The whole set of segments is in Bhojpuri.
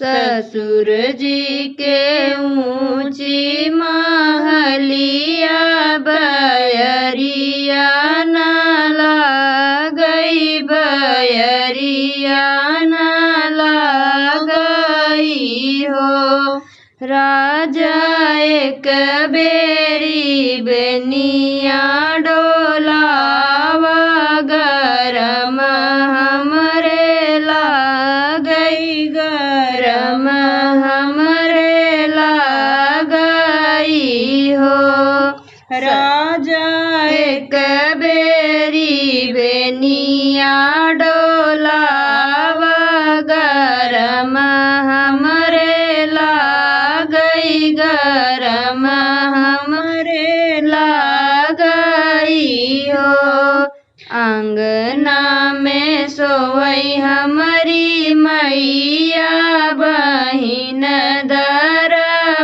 ससुर जी के ऊंची महलिया बयरिया न लागई बयरिया न लागई हो। राजा एक बेरी बेनिया डोलावा गरम हमरे लागई गरम हमरे लागई हो। राजा एक बेरी बेनिया डोलावा गरम हमरे लागई गरम हमरे लागई हो। अंगना में सोवई हमारी मैया बहिन दरवजवा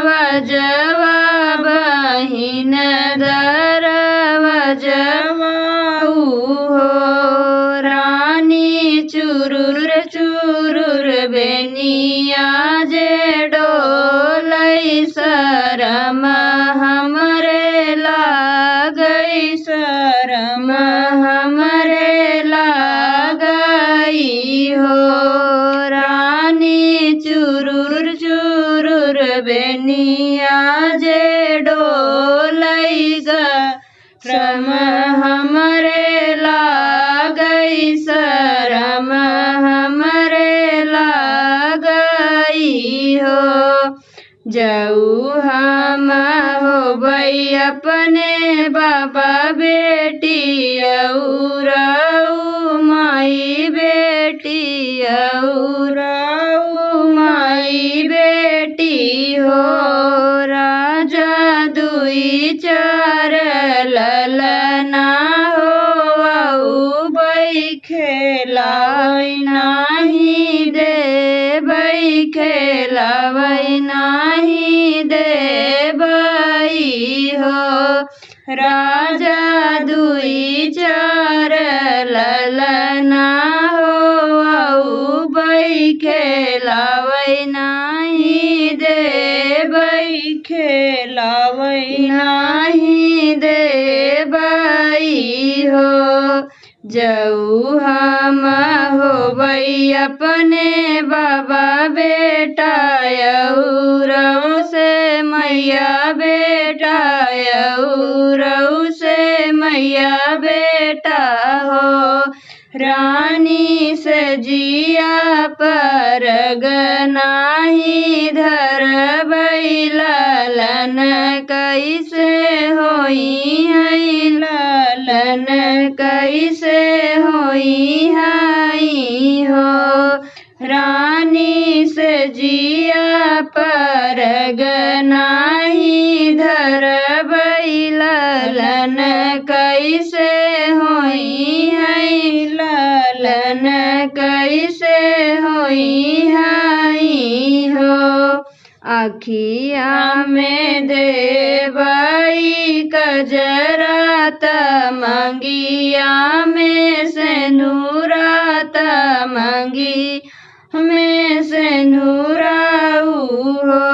बहिन दरवजवा हो। रानी चुरुर चुरुर बेनिया जे डोलई शरम हमरे लागई शरम हमरे लागई हो। रानी चुरुर चुरुर बेनिया जे डोलई शरम हमरे लागई शरम हमरे लागई हो। जाऊ हम होबई अपने बाबा बेटी औरऊ माई बेटी औरऊ माई बेटी हो। राजा दुई चार ललना हो बई खेलाई नाही देबई खेलावई नाही देबई हो। राजा दुई चार ललना हो बई खेलावई नाही देबई खेलावई नाही देबई हो। जाऊ हम होबई अपने बाबा बेटा औरऊ से मैया बेटा औरऊ से मैया बेटा हो। रानी से जिया पर गनाही धरबई ललन कैसे होई है ललन कैसे होई है हो। रानी से जिया पर गनाही धरबई ललन कैसे होई है ललन कैसे होई है हो। आखिया में देबई कजरात मंगिया में सेनुरात मंगी में सेनुराऊ हो।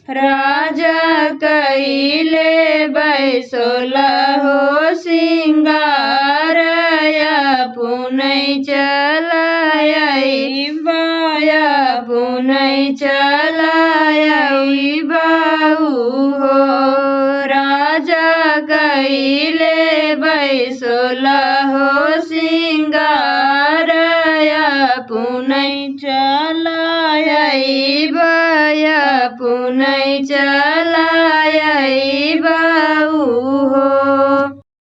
राजा कैले बैसोला हो सिंगार पुनई चलाई बाया पुनई चलाई बाऊ हो। राजा कैले बैसोला हो सिंगार पुनई चलाई बाया पुनई चलाई